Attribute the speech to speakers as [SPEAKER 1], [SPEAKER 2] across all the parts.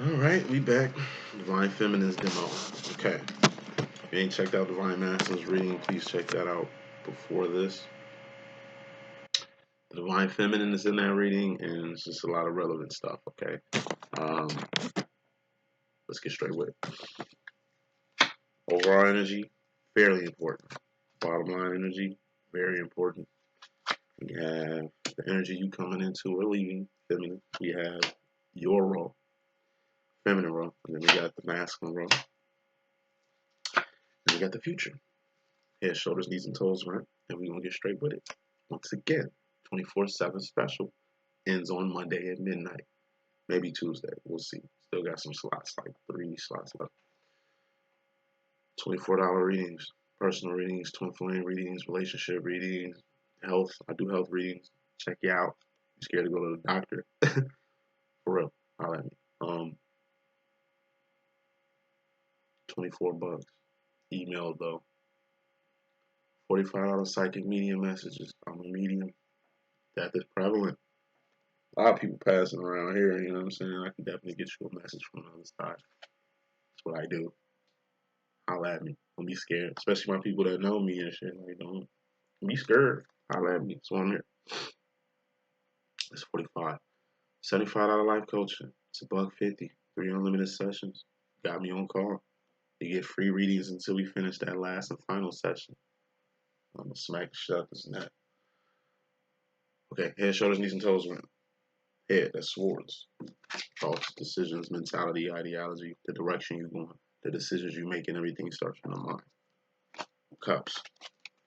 [SPEAKER 1] All right, we back. Divine Feminine's demo. Okay. If you ain't checked out Divine Masculine's reading, please check that out before this. The Divine Feminine is in that reading, and it's just a lot of relevant stuff, okay? Um, let's get straight with it. Overall energy, fairly important. Bottom line energy, very important. We have the energy you coming into or leaving, feminine. We have your role, feminine role, and then we got the masculine role. And we got the future. Head, shoulders, knees, and toes, right? And we're going to get straight with it. Once again, 24/7 special ends on Monday at midnight. Maybe Tuesday. We'll see. Still got some slots, like 3 slots left. $24 readings, personal readings, twin flame readings, relationship readings, health. I do health readings. Check you out. You're scared to go to the doctor. For real. Holla at me. 24 bucks. Email though. $45 psychic medium messages. I'm a medium. That is prevalent. A lot of people passing around here, you know what I'm saying? I can definitely get you a message from the other side. That's what I do. Holla at me. Don't be scared. Especially my people that know me and shit. Like, don't be scared. Holla at me. That's why I'm here. It's 45. $75 life coaching. It's $150. 3 unlimited sessions. Got me on call. You get free readings until we finish that last and final session. I'm gonna smack the shut this and that. Okay, head, shoulders, knees, and toes went. Head, that's swords. Thoughts, decisions, mentality, ideology, the direction you're going, the decisions you make, and everything starts from the mind. Cups,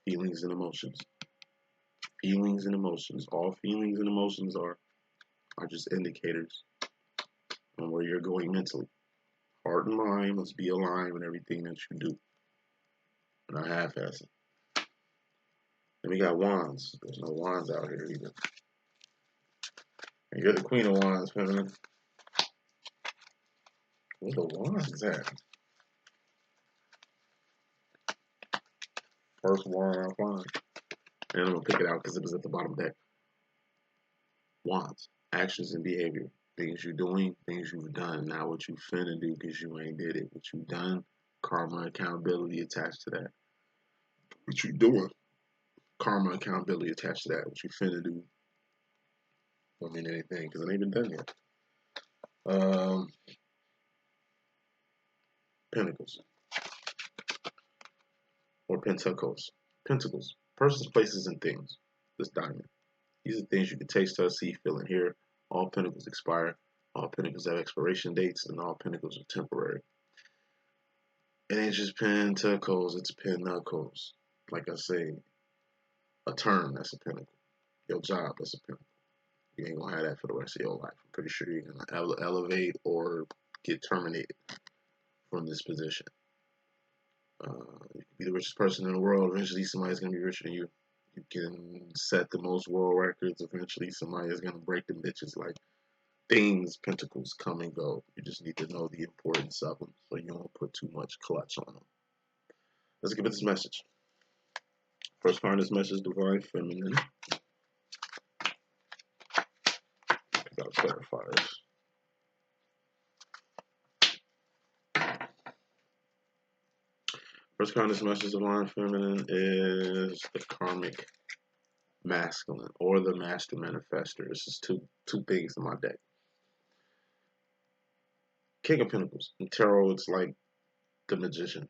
[SPEAKER 1] feelings and emotions. Feelings and emotions. All feelings and emotions are just indicators on where you're going mentally. Heart and mind must be aligned with everything that you do. Not half-assing. Then we got wands. There's no wands out here either. And you're the queen of wands, feminine. Where the wands at? First wand I find. And I'm going to pick it out because it was at the bottom deck. Wands. Actions and behavior. Things you're doing, things you've done. Not what you finna do because you ain't did it. What you done, karma, accountability attached to that. What you doing, karma, accountability attached to that. What you finna do don't mean anything because it ain't been done yet. Pentacles. Or pentacles. Pentacles. Persons, places, and things. This diamond. These are things you can taste, touch, see, feel, and hear. All pentacles expire. All pentacles have expiration dates, and all pentacles are temporary. It ain't just pentacles, it's pinnacles. Like I say, a term, that's a pinnacle. Your job, that's a pinnacle. You ain't gonna have that for the rest of your life. I'm pretty sure you're gonna elevate or get terminated from this position. You can be the richest person in the world. Eventually, somebody's gonna be richer than you. You can set the most world records. Eventually, somebody is gonna break them bitches. Like, things, pentacles come and go. You just need to know the importance of them so you don't put too much clutch on them. Let's give it this message. First part of this message, divine feminine. I gotta clarify this. First part of this message, divine feminine, is the karmic masculine or the master manifester. This is two things in my deck. King of Pentacles. In tarot, it's like the magician,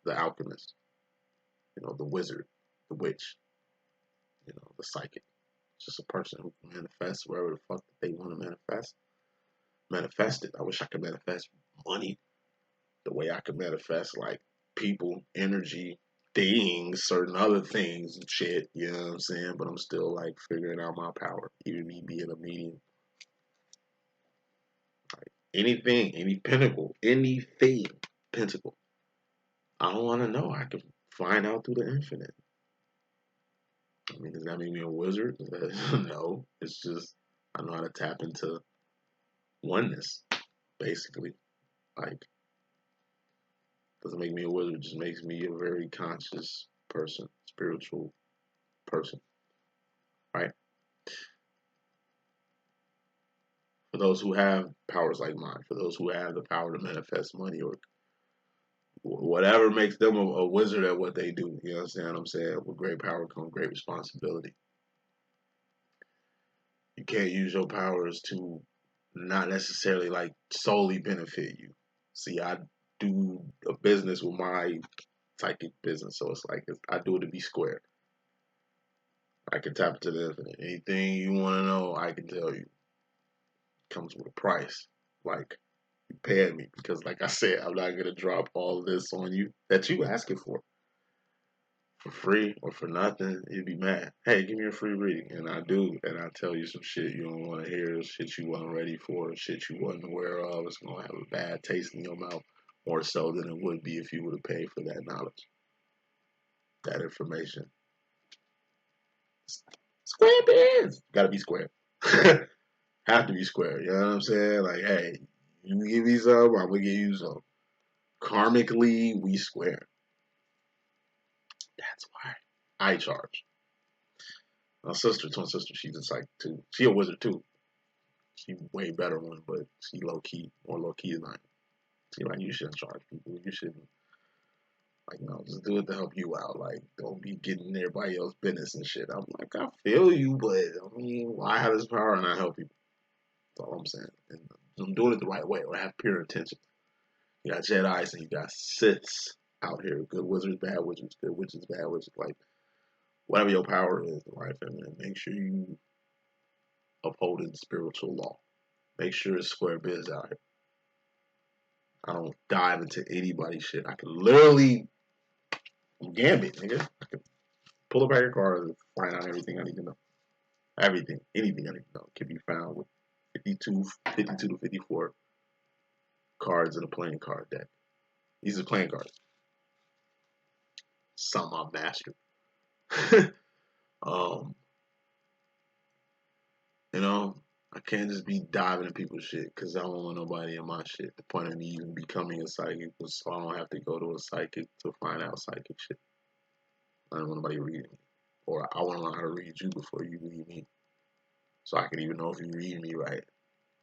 [SPEAKER 1] the alchemist, the wizard, the witch, the psychic. It's just a person who can manifest wherever the fuck that they want to manifest. Manifest it. I wish I could manifest money the way I could manifest like people, energy, things, certain other things and shit. You know what I'm saying? But I'm still like figuring out my power. Even me being a medium. Like anything, any pinnacle, anything, pentacle. I don't want to know. I can find out through the infinite. I mean, does that make me a wizard? No. It's just I know how to tap into oneness, basically. Like, doesn't make me a wizard, it just makes me a very conscious person, spiritual person. Right? For those who have powers like mine, for those who have the power to manifest money or whatever makes them a wizard at what they do. You understand what I'm saying? With great power comes great responsibility. You can't use your powers to not necessarily like solely benefit you. See, I do a business with my psychic business, so it's like I do it to be square. I can tap into the infinite. Anything you want to know, I can tell you. Comes with a price. Like, you paying me because, like I said, I'm not gonna drop all of this on you that you asking for free or for nothing. You'd be mad. Hey, give me a free reading, and I do, and I tell you some shit you don't want to hear, shit you wasn't ready for, shit you wasn't aware of. It's gonna have a bad taste in your mouth, more so than it would be if you would have paid for that knowledge, that information. Square biz. Gotta be square. Have to be square. You know what I'm saying? Like, hey, you give me some, I'm gonna give you some. Karmically, we square. That's why I charge. My sister, twin sister, she's a psychic too. She a wizard too. She way better one, but she low key, more low key than I am. She like, you shouldn't charge people. You shouldn't, like, no, just do it to help you out. Like, don't be getting in everybody else's business and shit. I'm like, I feel you, but I mean, why have this power and not help people? That's all I'm saying. And I'm doing it the right way, or I have pure intention. You got Jedi's and you got Siths out here. Good wizards, bad wizards, good witches, bad wizards. Like, whatever your power is, right, feminine, make sure you upholding spiritual law. Make sure it's square biz out here. I don't dive into anybody's shit. I can literally gambit, nigga. I can pull up out your card and find out everything I need to know. Everything, anything I need to know can be found with 52 to 54 cards in a playing card deck. These are playing cards. Some I mastered. um, you know, I can't just be diving in people's shit because I don't want nobody in my shit. The point of me even becoming a psychic was so I don't have to go to a psychic to find out psychic shit. I don't want nobody reading me. Or I want to learn how to read you before you read me. So I can even know if you read me right.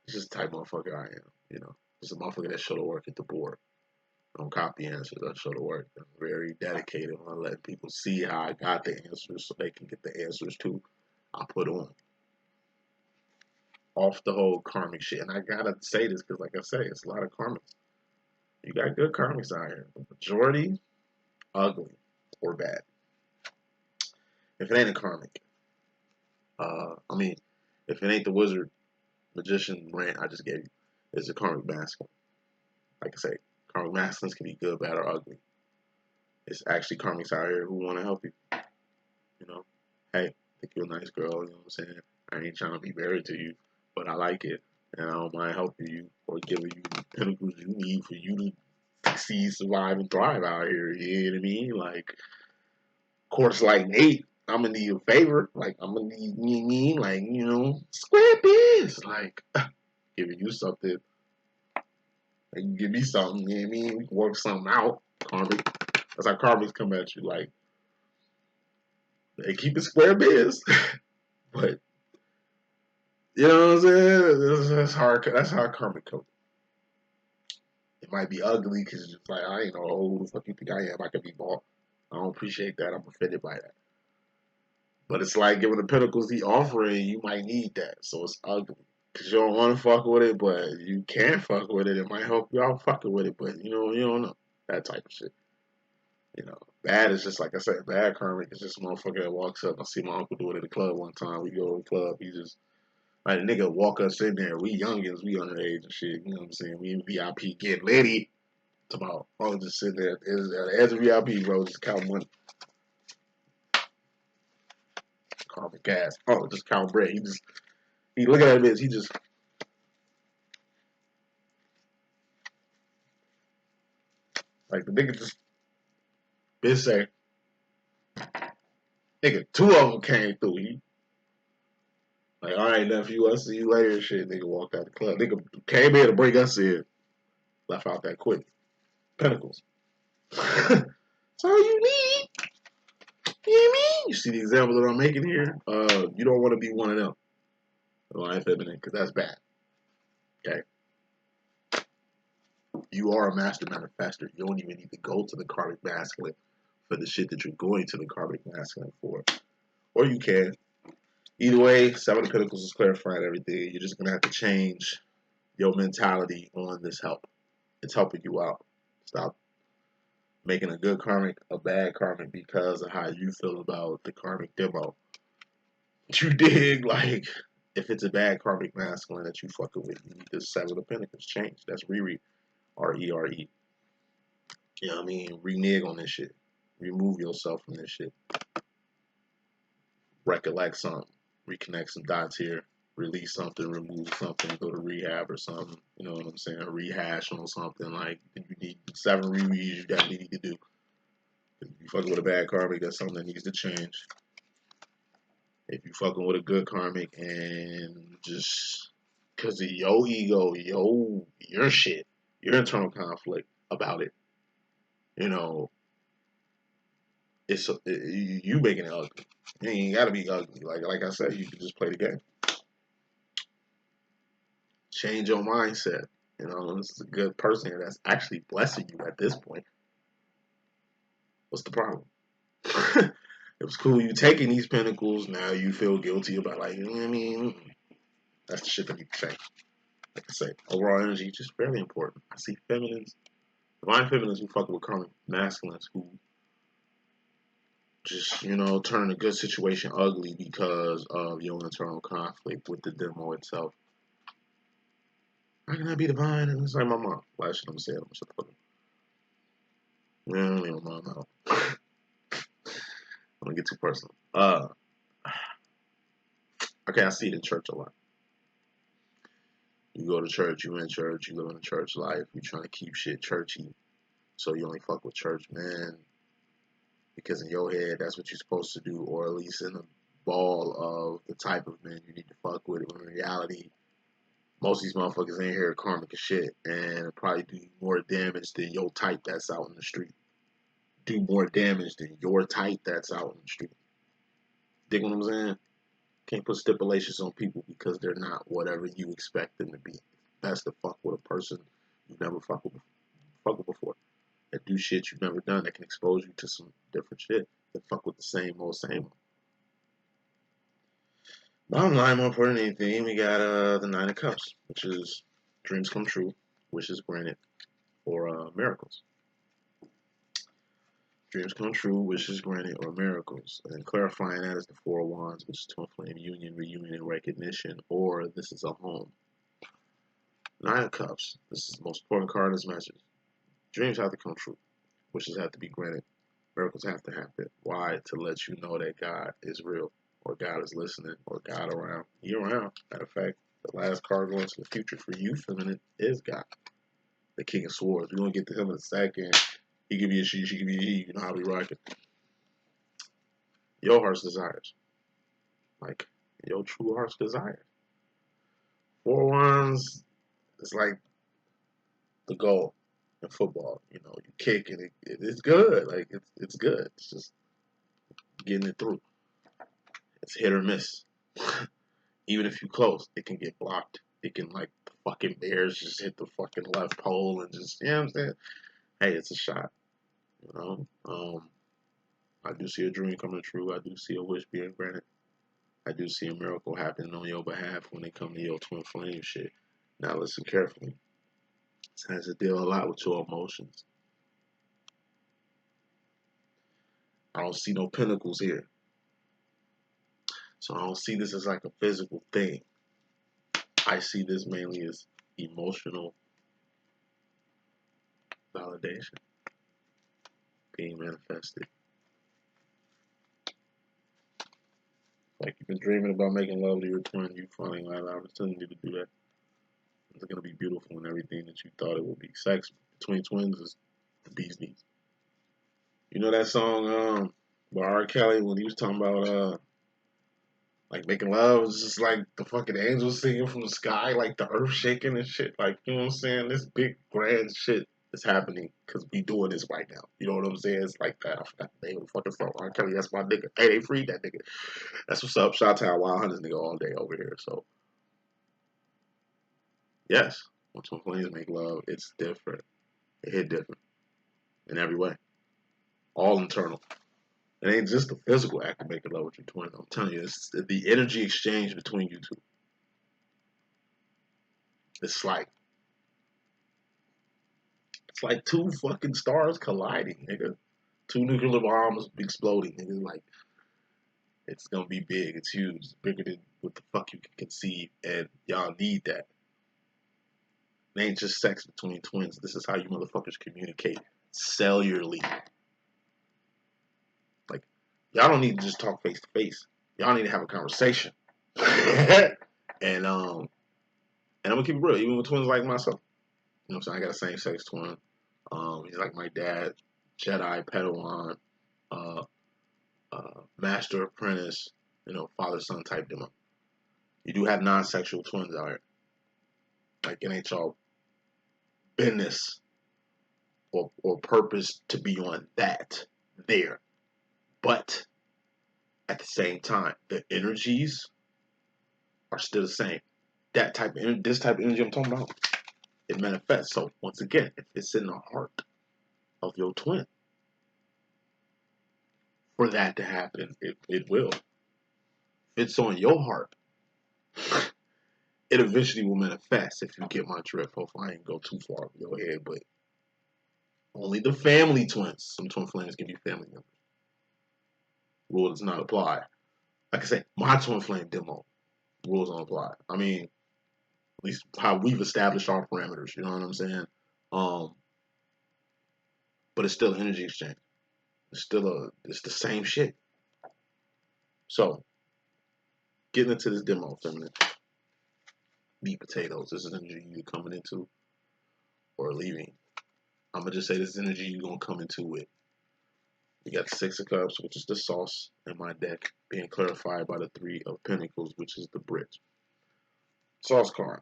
[SPEAKER 1] It's just the type of motherfucker I am, you know. Just a motherfucker that show the work at the board. I don't copy answers, I show the work. I'm very dedicated on letting people see how I got the answers so they can get the answers too. I put on. Off the whole karmic shit. And I gotta say this because, like I say, it's a lot of karmics. You got good karmics out here. The majority, ugly or bad. If it ain't a karmic, I mean, if it ain't the wizard, magician rant I just gave you, it's a karmic masculine. Like I say, karmic masculines can be good, bad, or ugly. It's actually karmics out here who want to help you. You know, hey, I think you're a nice girl. You know what I'm saying? I ain't trying to be married to you, but I like it, and I don't mind helping you or giving you the pinnacles you need for you to succeed, survive, and thrive out here. You know what I mean? Like, of course, like Nate, I'm gonna need a favor. Like, I'm gonna need me, like, you know, square biz. Like, giving you something. Like, you give me something, you know what I mean? We can work something out, karmic. That's how karmics come at you. Like, they keep it square biz. But, you know what I'm saying? That's hard. That's how karmic comes. It might be ugly because it's just like, I ain't know who the fuck you think I am. I could be bought. I don't appreciate that. I'm offended by that. But it's like giving the pinnacles he offering, you might need that. So it's ugly. Because you don't want to fuck with it, but you can fuck with it. It might help you out fucking with it, but you don't know. That type of shit. You know, bad is just like I said, bad karmic is just a motherfucker that walks up. I see my uncle do it at the club one time. We go to the club, he just like a nigga walk us in there. We youngins, we underage and shit. You know what I'm saying? We in VIP get litty. Tomorrow, I just sit there as a VIP, bro, just count money. Karmic ass. Oh, just count bread. He look at that bitch, he just like the nigga just bitch say, nigga, two of them came through. He like, all right, nephew, I'll see you later and shit. Nigga walked out the club. Nigga came here to bring us in. Left out that quick. Pinnacles. That's all you need. You know what I mean? You see the example that I'm making here? You don't want to be one of them. Life feminine, because that's bad. Okay, you are a master manifester. You don't even need to go to the karmic masculine for the shit that you're going to the karmic masculine for, or you can. Either way, Seven of Pentacles is clarifying everything. You're just gonna have to change your mentality on this help. It's helping you out. Stop making a good karmic a bad karmic because of how you feel about the karmic demo. You dig? Like, if it's a bad karmic masculine that you fucking with, you need the Seven of Pentacles change. That's Rere, R-E-R-E. You know what I mean? Renege on this shit. Remove yourself from this shit. Recollect something. Reconnect some dots here. Release something, remove something, go to rehab or something. You know what I'm saying? Rehash on something. Like, you need 7 rereads you definitely need to do. If you fucking with a bad karmic, that's something that needs to change. If you fucking with a good karmic and just because of your ego, your shit, your internal conflict about it, you know, you making it ugly. You ain't gotta be ugly. Like I said, you can just play the game. Change your mindset. You know, this is a good person here that's actually blessing you at this point. What's the problem? It was cool you taking these pentacles. Now you feel guilty about, like, you know what I mean? That's the shit that you can change. Like I say, overall energy is just very important. I see feminines, divine feminines who fuck with karmic masculines who just, you know, turn a good situation ugly because of your internal conflict with the demo itself. How can I be divine? And it's like my mom. Why should I say it? I'm just fucking. Yeah, I don't leave my mom out. I'm gonna get too personal. Okay, I see it in church a lot. You go to church, you in church, you live in church life, you trying to keep shit churchy, so you only fuck with church men because in your head that's what you're supposed to do, or at least in the ball of the type of men you need to fuck with. When in reality, most of these motherfuckers ain't here karmic as shit and probably do more damage than your type that's out in the street. Do more damage than your type that's out in the street. Dig what I'm saying? Can't put stipulations on people because they're not whatever you expect them to be. That's to fuck with a person you never fuck with before. That do shit you've never done that can expose you to some different shit. That fuck with the same old. Bottom line, more important than anything, we got the Nine of Cups, which is dreams come true, wishes granted, or miracles. Dreams come true, wishes granted, or miracles. And clarifying that is the Four of Wands, which is twin flame union, reunion, and recognition, or this is a home. Nine of Cups. This is the most important card in this message. Dreams have to come true. Wishes have to be granted. Miracles have to happen. Why? To let you know that God is real, or God is listening, or God around. He around. Matter of fact, the last card going to the future for you, feminine, is God. The King of Swords. We're going to get to him in a second. He give you a she give you a he. You know how we rock it. Your heart's desires. Like, your true heart's desires. Four Wands is like the goal in football. You know, you kick and it's good. Like, it's good. It's just getting it through. It's hit or miss. Even if you close, it can get blocked. It can, like, the fucking Bears just hit the fucking left pole and just, you know what I'm saying? Hey, it's a shot. You know? I do see a dream coming true. I do see a wish being granted. I do see a miracle happening on your behalf when they come to your twin flame shit. Now listen carefully. This has to deal a lot with your emotions. I don't see no pentacles here. So I don't see this as like a physical thing. I see this mainly as emotional validation being manifested. Like, you've been dreaming about making love to your twin, you finally have an opportunity to do that. It's gonna be beautiful and everything that you thought it would be. Sex between twins is the bee's knees. You know that song by R. Kelly when he was talking about like making love? It's just like the fucking angels singing from the sky, like the earth shaking and shit. Like, you know what I'm saying? This big grand shit is happening because we doing this right now. You know what I'm saying? It's like that. I forgot the name of the fucking song. R. Kelly, that's my nigga. Hey, they freed that nigga. That's what's up. Shout out to our Wild Hunters nigga all day over here. So Yes, when twin flames make love, it's different. It hit different in every way. All internal. It ain't just the physical act of making love with your twin. I'm telling you, it's the energy exchange between you two. It's like two fucking stars colliding, nigga. Two nuclear bombs exploding, nigga. Like it's gonna be big. It's huge. It's bigger than what the fuck you can conceive, and y'all need that. It ain't just sex between twins. This is how you motherfuckers communicate cellularly. Like y'all don't need to just talk face to face. Y'all need to have a conversation. and I'm gonna keep it real, even with twins like myself. You know what I'm saying? I got a same sex twin. He's like my dad, Jedi, Padawan, uh, Master Apprentice, father son type demo. You do have non-sexual twins out here. Like it ain't y'all business or purpose to be on that there. But at the same time, the energies are still the same. This type of energy I'm talking about, it manifests. So once again, if it's in the heart of your twin, for that to happen, it will. If it's on your heart, it eventually will manifest. If you get my drift, hopefully I ain't go too far over your head, but only the family twins. Some twin flames can be family members. Rule does not apply. Like I said, my twin flame demo, rules don't apply. I mean, at least how we've established our parameters. You know what I'm saying? But it's still energy exchange. It's the same shit. So, getting into this demo, feminine meat potatoes. This is energy you're coming into or leaving. I'm gonna just say this is energy you're gonna come into with. You got the Six of Cups, which is the sauce in my deck, being clarified by the Three of Pentacles, which is the bridge. Sauce card.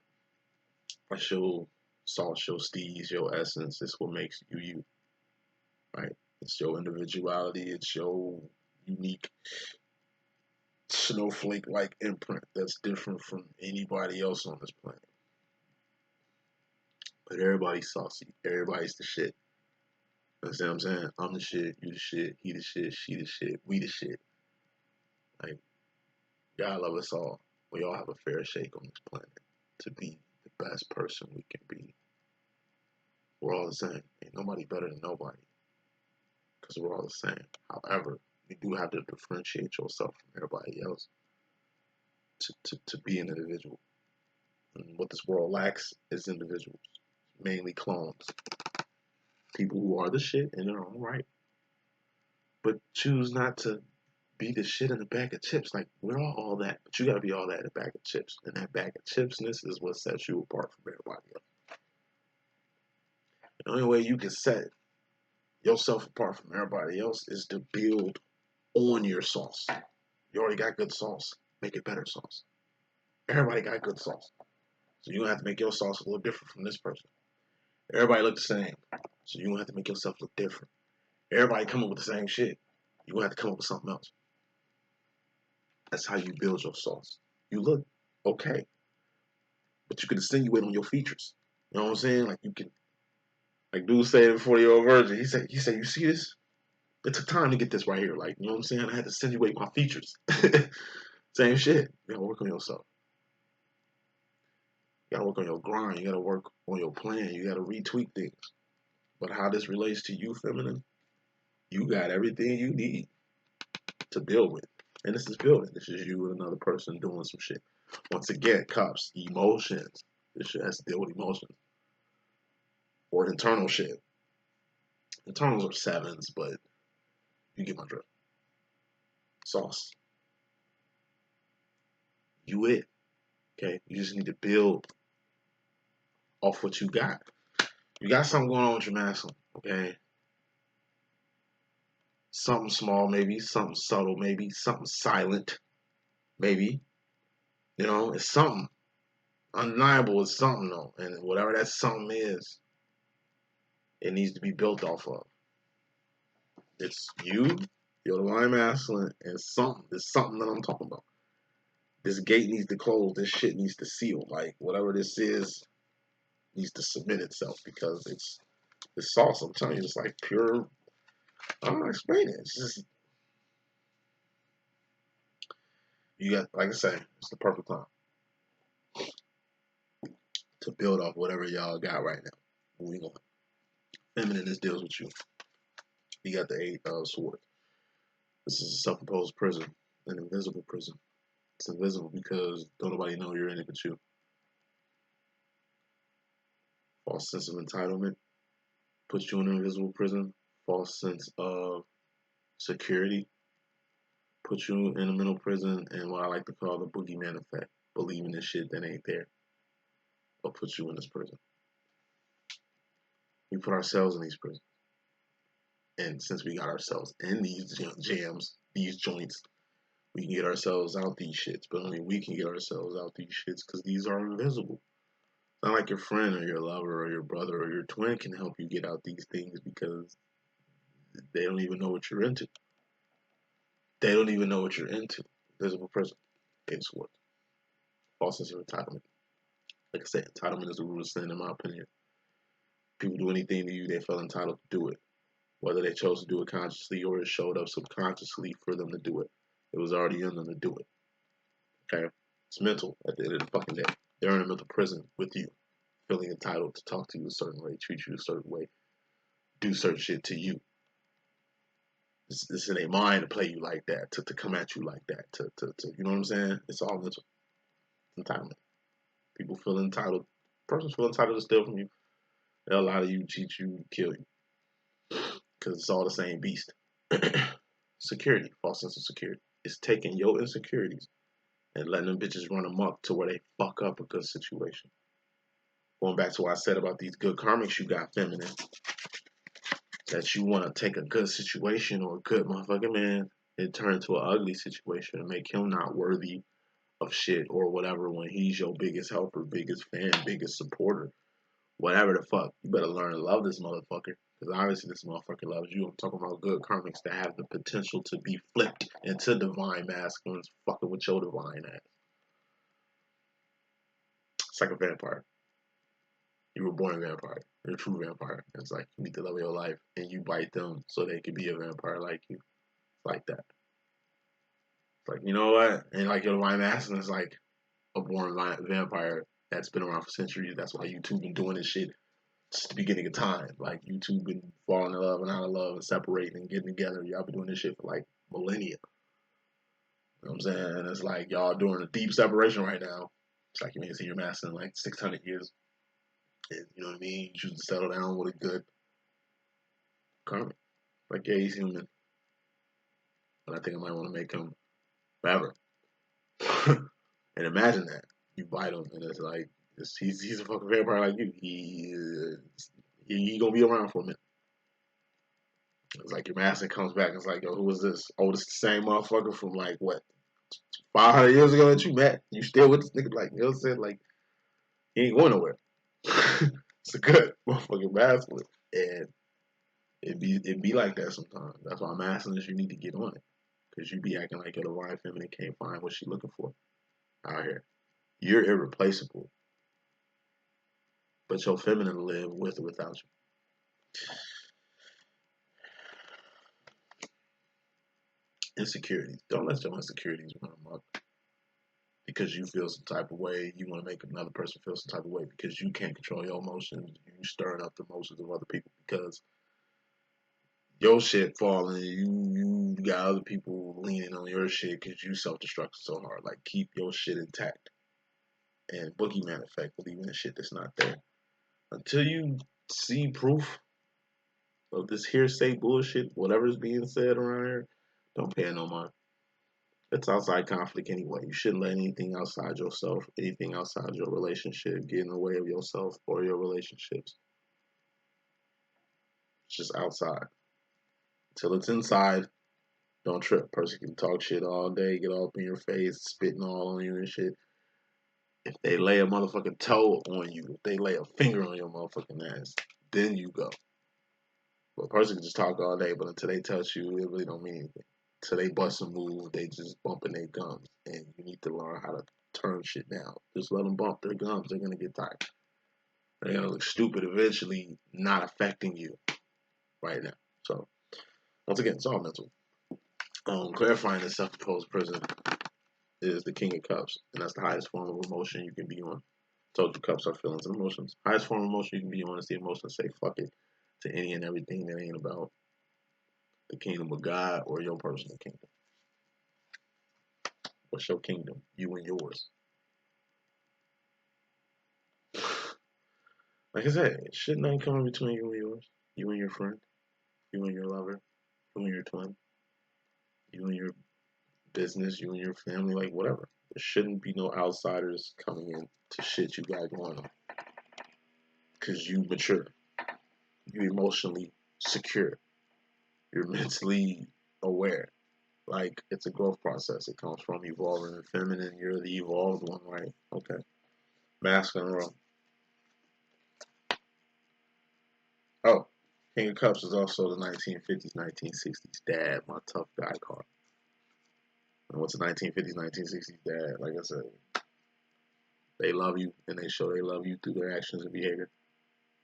[SPEAKER 1] I show sauce, your steez, your essence. It's what makes you you. Right? It's your individuality. It's your unique snowflake-like imprint that's different from anybody else on this planet. But everybody's saucy. Everybody's the shit. You know what I'm saying? I'm the shit, you the shit, he the shit, she the shit, we the shit. Like, God love us all. We all have a fair shake on this planet to be the best person we can be. We're all the same. Ain't nobody better than nobody. Because we're all the same. However, you do have to differentiate yourself from everybody else to be an individual. And what this world lacks is individuals. Mainly clones. People who are the shit in their own right. But choose not to be the shit in a bag of chips. Like, we're all that. But you gotta be all that in a bag of chips. And that bag of chipsness is what sets you apart from everybody else. The only way you can set yourself apart from everybody else is to build on your sauce. You already got good sauce. Make it better sauce. Everybody got good sauce. So you're gonna have to make your sauce a little different from this person. Everybody look the same. So you're gonna have to make yourself look different. Everybody come up with the same shit. You're gonna have to come up with something else. That's how you build your sauce. You look okay, but you can insinuate on your features. You know what I'm saying? Like you can, like dude said in 40-year-old virgin. He said, you see this? It took time to get this right here. Like, you know what I'm saying? I had to insinuate my features. Same shit. You gotta work on yourself. You gotta work on your grind. You gotta work on your plan. You gotta retweak things. But how this relates to you, feminine, you got everything you need to build with. And this is building. This is you and another person doing some shit. Once again, cops, emotions. This shit has to deal with emotions. Or internal shit. Internals are sevens, but you get my drift. Sauce. You it. Okay? You just need to build off what you got. You got something going on with your masculine, okay? Something small, maybe. Something subtle, maybe. Something silent, maybe. You know, it's something. Undeniable is something, though. And whatever that something is, it needs to be built off of. It's you, your divine masculine, and something. There's something that I'm talking about. This gate needs to close. This shit needs to seal. Like, whatever this is, needs to submit itself because it's sauce. I'm telling you, it's like pure. I don't know how to explain it. It's just you got, like I say, it's the perfect time to build off whatever y'all got right now. Moving on. Feminine deals with you. You got the Eight of Swords. This is a self-imposed prison, an invisible prison. It's invisible because don't nobody know you're in it but you. False sense of entitlement puts you in an invisible prison. False sense of security puts you in a mental prison, and what I like to call the boogeyman effect, believing in shit that ain't there, will put you in this prison. We put ourselves in these prisons, and since we got ourselves in these jams, these joints, we can get ourselves out these shits. But only we can get ourselves out these shits because these are invisible. It's not like your friend or your lover or your brother or your twin can help you get out these things because they don't even know what you're into. They don't even know what you're into. Invisible prison. Eight of Swords. False sense of entitlement. Like I said, entitlement is the root of sin in my opinion. People do anything to you, they feel entitled to do it. Whether they chose to do it consciously or it showed up subconsciously for them to do it. It was already in them to do it. Okay? It's mental at the end of the fucking day. They're in a mental prison with you, feeling entitled to talk to you a certain way, treat you a certain way, do certain shit to you. It's in their mind to play you like that, to come at you like that, to you know what I'm saying? It's all mental. Entitlement. People feel entitled. Persons feel entitled to steal from you. They'll lie to you, cheat you, kill you. Because it's all the same beast. Security, false sense of security. It's taking your insecurities and letting them bitches run amok to where they fuck up a good situation. Going back to what I said about these good karmics you got, feminine, that you want to take a good situation or a good motherfucking man and turn into an ugly situation and make him not worthy of shit or whatever when he's your biggest helper, biggest fan, biggest supporter, whatever the fuck. You better learn to love this motherfucker. Because obviously this motherfucker loves you. I'm talking about good karmics that have the potential to be flipped into divine masculines fucking with your divine ass. It's like a vampire. You were born a vampire. You're a true vampire. It's like you need to love your life and you bite them so they can be a vampire like you. It's like that. It's like, you know what? And like your divine masculine is like a born vampire that's been around for centuries. That's why YouTube been doing this shit since the beginning of time. Like YouTube been falling in love and out of love and separating and getting together. Y'all been doing this shit for like millennia. You know what I'm saying? And it's like y'all doing a deep separation right now. It's like you ain't seen your master in like 600 years. And you know what I mean? You choose to settle down with a good karmic. Like, yeah, he's human. But I think I might want to make him forever. And imagine that. You bite him and it's like, he's a fucking vampire like you. He gonna be around for a minute. It's like your master comes back and it's like, yo, who is this? Oh, this the same motherfucker from like, what, 500 years ago that you met? You still with this nigga? Like, you know what I'm saying? Like, he ain't going nowhere. It's a good motherfucking masculine. And it be like that sometimes. That's why I'm asking this, you need to get on it. Because you be acting like your divine feminine can't find what she looking for out here. You're irreplaceable. But your feminine live with or without you. Insecurities. Don't let your insecurities run amok. Because you feel some type of way, you want to make another person feel some type of way because you can't control your emotions. You stirring up the emotions of other people because your shit falling, you got other people leaning on your shit because you self-destructed so hard. Like, keep your shit intact. And boogeyman effect, believing in shit that's not there. Until you see proof of this hearsay bullshit, whatever's being said around here, don't pay it no mind. It's outside conflict anyway. You shouldn't let anything outside yourself, anything outside your relationship get in the way of yourself or your relationships. It's just outside. Till it's inside, don't trip. Person can talk shit all day, get all up in your face, spitting all on you and shit. If they lay a motherfucking toe on you, if they lay a finger on your motherfucking ass, then you go. But a person can just talk all day, but until they touch you, it really don't mean anything. Until they bust a move, they just bumping their gums. And you need to learn how to turn shit down. Just let them bump their gums. They're going to get tired. They're gonna look stupid eventually, not affecting you right now. So once again, it's all mental. Clarifying the self-imposed prison is the King of Cups, and that's the highest form of emotion you can be on. Told you cups are feelings and emotions. Highest form of emotion you can be on is the emotion to say fuck it to any and everything that ain't about the kingdom of God or your personal kingdom. What's your kingdom? You and yours. Like I said, shit nothing coming between you and yours. You and your friend. You and your lover. You and your twin. You and your business. You and your family. Like whatever. There shouldn't be no outsiders coming in to shit you got going on. Because you mature. You emotionally secure. You're mentally aware. Like it's a growth process. It comes from evolving and feminine. You're the evolved one, right? Okay. Masculine role. Oh, King of Cups is also the 1950s, 1960s dad, my tough guy card. And what's the 1950s, 1960s dad? Like I said, they love you and they show they love you through their actions and behavior.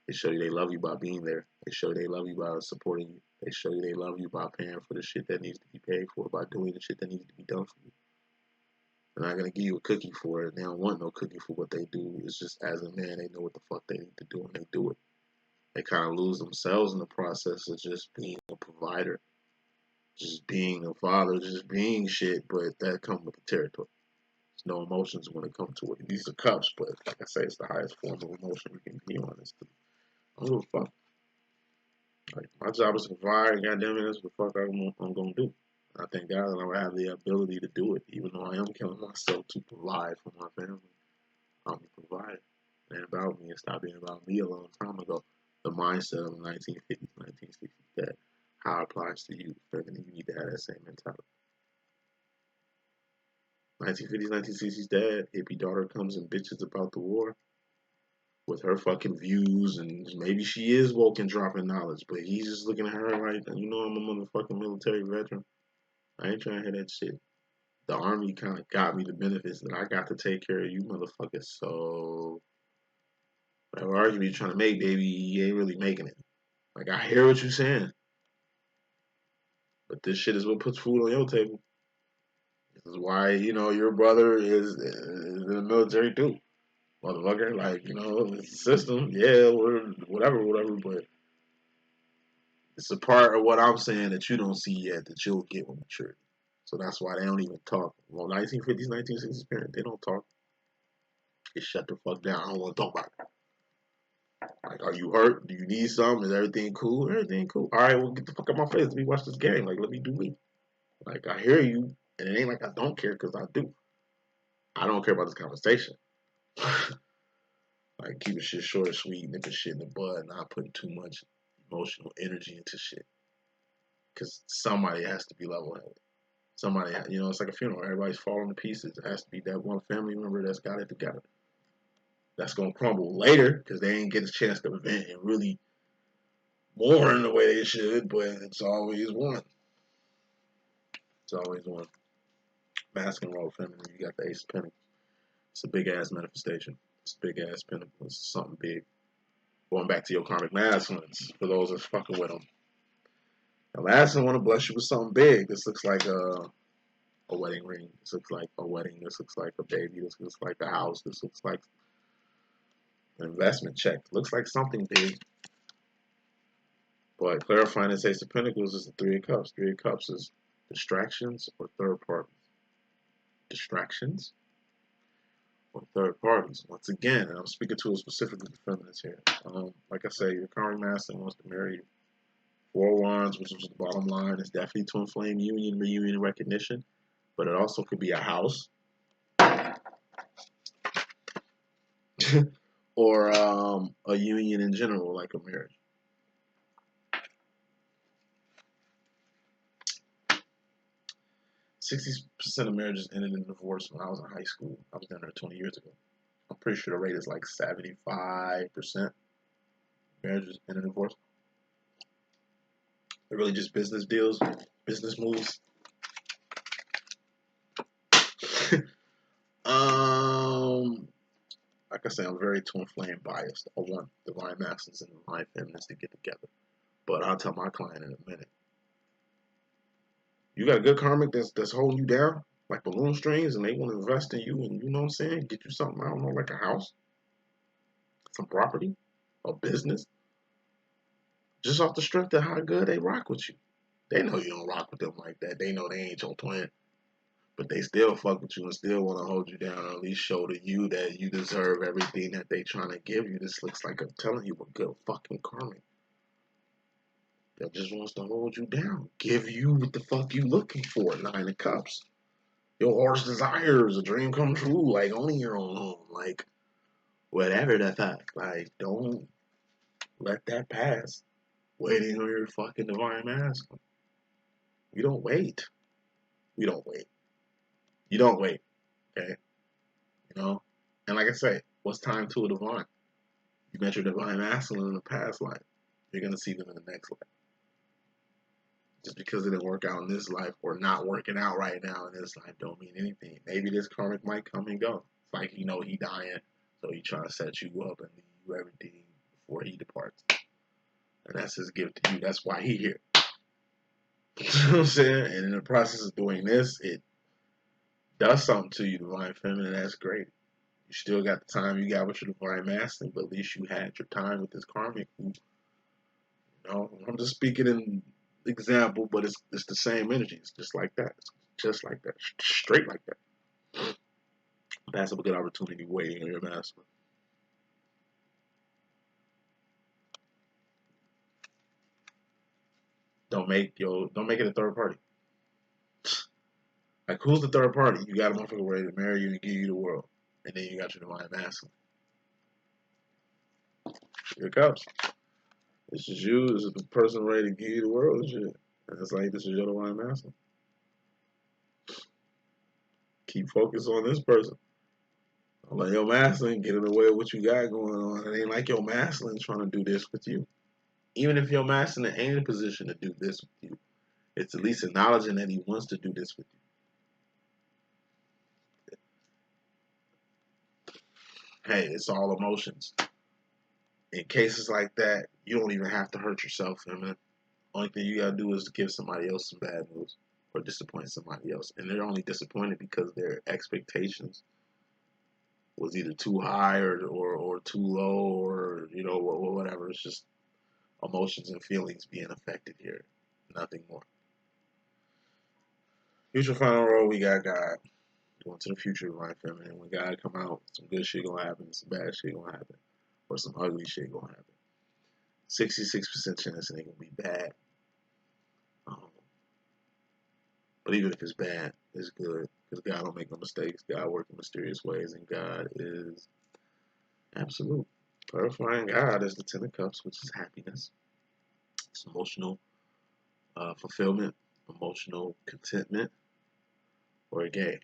[SPEAKER 1] They show you they love you by being there. They show you they love you by supporting you. They show you they love you by paying for the shit that needs to be paid for, by doing the shit that needs to be done for you. They're not gonna give you a cookie for it. They don't want no cookie for what they do. It's just as a man, they know what the fuck they need to do and they do it. They kind of lose themselves in the process of just being a provider, just being a father, just being shit. But that comes with the territory. There's no emotions when it comes to it. These are cups, but like I say, it's the highest form of emotion you can be on. I don't give a fuck. Like my job is to provide. Goddamn it, that's what the fuck I'm gonna do. I thank God that I have the ability to do it, even though I am killing myself to provide for my family. I'm a provider. It ain't about me. It stopped being about me a long time ago. The mindset of the 1950s, 1960s, that how it applies to you. Feminine, you need to have that same mentality. 1950s, 1960s dad, hippie daughter comes and bitches about the war with her fucking views, and maybe she is woke and dropping knowledge, but he's just looking at her like, you know, I'm a motherfucking military veteran. I ain't trying to hear that shit. The army kind of got me the benefits that I got to take care of you motherfuckers, so whatever argument you're trying to make, baby, you ain't really making it. Like, I hear what you're saying, but this shit is what puts food on your table. This is why, you know, your brother is in the military too. Motherfucker, like, you know, it's a system, yeah, or whatever, but it's a part of what I'm saying that you don't see yet that you'll get with maturity. So that's why they don't even talk. Well, 1950s, 1960s parents, they don't talk. They shut the fuck down. I don't want to talk about it. Like, are you hurt? Do you need something? Is everything cool? Everything cool. All right, well, get the fuck out my face. Let me watch this game. Like, let me do me. Like, I hear you, and it ain't like I don't care because I do. I don't care about this conversation. Like, keeping shit short and sweet, nipping shit in the bud, not putting too much emotional energy into shit. Because somebody has to be level headed. Somebody, you know, it's like a funeral. Everybody's falling to pieces. It has to be that one family member that's got it together. That's going to crumble later because they ain't get a chance to vent and really mourn the way they should, but it's always one. It's always one. Masculine role, feminine. You got the Ace of Pentacles. It's a big ass manifestation. It's a big ass pentacle. It's something big. Going back to your karmic masculines, for those that's fucking with them. The masculine want to bless you with something big. This looks like a wedding ring. This looks like a wedding. This looks like a baby. This looks like a house. This looks like an investment check. It looks like something big. But clarifying this Ace of Pentacles is the Three of Cups. Three of Cups is distractions or third parties. Distractions or third parties. Once again, and I'm speaking to a specifically the feminists here. Like I say, your karmic masculine wants to marry you. Four of Wands, which is the bottom line, is definitely to inflame union, reunion, recognition. But it also could be a house. Or a union in general, like a marriage. 60% of marriages ended in divorce when I was in high school. I was down there 20 years ago. I'm pretty sure the rate is like 75% marriages end in divorce. They're really just business deals, business moves. like I say, I'm very twin flame biased. I want divine masculines and divine feminines to get together. But I'll tell my client in a minute. You got a good karmic that's holding you down, like balloon strings, and they want to invest in you, and you know what I'm saying, get you something, I don't know, like a house, some property, a business, just off the strength of how good they rock with you. They know you don't rock with them like that. They know they ain't your twin, but they still fuck with you and still want to hold you down, or at least show to you that you deserve everything that they trying to give you. This looks like I'm telling you a good fucking karmic that just wants to hold you down, give you what the fuck you looking for. Nine of Cups. Your heart's desires, a dream come true, like owning your own home, like whatever the fuck. Like, don't let that pass. Waiting on your fucking divine masculine. You don't wait. You don't wait. You don't wait. Okay? You know? And like I say, what's time to a divine? You met your divine masculine in the past life. You're gonna see them in the next life. Just because it didn't work out in this life or not working out right now in this life don't mean anything. Maybe this karmic might come and go. It's like, he dying, so he trying to set you up and leave you everything before he departs. And that's his gift to you. That's why he here. You know what I'm saying? And in the process of doing this, it does something to you, divine feminine. That's great. You still got the time you got with your divine masculine, but at least you had your time with this karmic who, I'm just speaking in example, but it's the same energy. It's just like that. It's just like that. Straight like that. Pass up a good opportunity waiting on your masculine. Don't make it a third party. Like, who's the third party? You got a motherfucker ready to marry you and give you the world, and then you got your divine masculine. Here it comes. This is you. This is the person ready to give you the world and shit. And it's like, this is your divine masculine. Keep focused on this person. Don't let your masculine get in the way of what you got going on. It ain't like your masculine trying to do this with you. Even if your masculine ain't in a position to do this with you, it's at least acknowledging that he wants to do this with you. Hey, it's all emotions. In cases like that, you don't even have to hurt yourself, man. Only thing you gotta do is give somebody else some bad news or disappoint somebody else. And they're only disappointed because their expectations was either too high or too low, or whatever. It's just emotions and feelings being affected here. Nothing more. Future final roll, we got God. Going to the future, my feminine. When God come out, some good shit gonna happen, some bad shit gonna happen, or some ugly shit gonna happen. 66% chance it ain't gonna be bad. But even if it's bad, it's good. Because God don't make no mistakes. God works in mysterious ways, and God is absolute. Clarifying God is the Ten of Cups, which is happiness. It's emotional fulfillment, emotional contentment, or gay.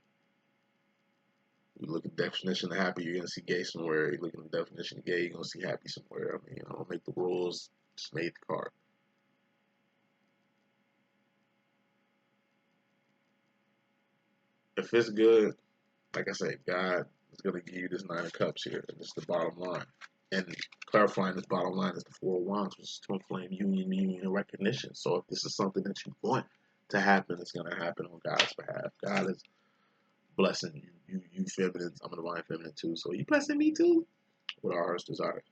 [SPEAKER 1] You look at the definition of happy, you're going to see gay somewhere. You look at the definition of gay, you're going to see happy somewhere. I mean, I don't make the rules, just made the card. If it's good, like I say, God is going to give you this Nine of Cups here. This is the bottom line. And clarifying this bottom line is the Four of Wands, which is twin flame union, and recognition. So if this is something that you want to happen, it's going to happen on God's behalf. God is blessing you feminines. I'm a divine feminine too, so you blessing me too with our heart's desires.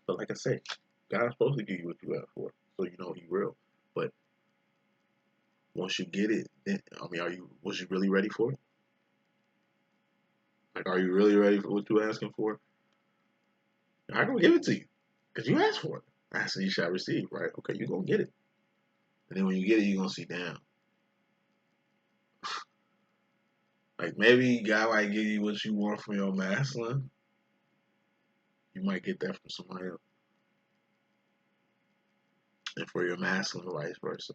[SPEAKER 1] But like I say, God's supposed to give you what you ask for, so you know He real. But once you get it, then was you really ready for it? Like, are you really ready for what you're asking for? I'm gonna give it to you because you asked for it. Ask and you shall receive, right? Okay, you're gonna get it, and then when you get it, you're gonna see, damn. Like, maybe God might give you what you want from your masculine. You might get that from somebody else. And for your masculine, vice versa.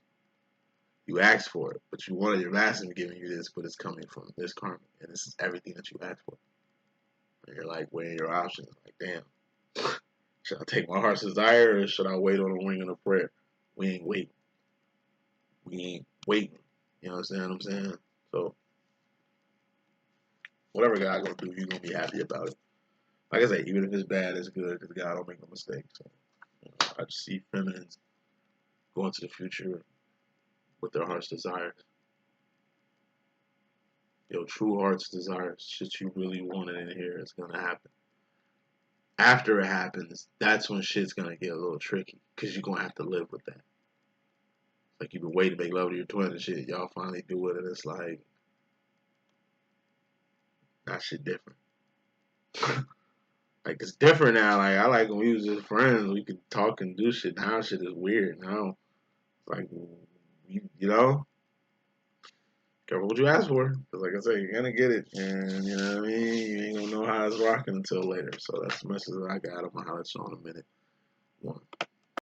[SPEAKER 1] You asked for it, but you wanted your masculine giving you this, but it's coming from this karma. And this is everything that you asked for. And you're like weighing your options. Like, damn. Should I take my heart's desire, or should I wait on a wing and a prayer? We ain't waiting. We ain't waiting. You know what I'm saying? So, whatever God gonna do, you're gonna be happy about it. like I say, even if it's bad, it's good because God don't make no mistakes. So, I just see feminines going to the future with their heart's desires. Your true heart's desires, shit you really wanted in here, is gonna happen. After it happens, that's when shit's gonna get a little tricky because you're gonna have to live with that. Like you've been waiting to make love to your twin and shit. Y'all finally do it, and it's like that shit different. Like it's different now. Like I like when we was just friends, we could talk and do shit. Now shit is weird. Now, like you know, careful what you ask for. Cause like I say, you're gonna get it, and you know what I mean. You ain't gonna know how it's rocking until later. So that's the message that I got. I'm gonna holler at you in a minute.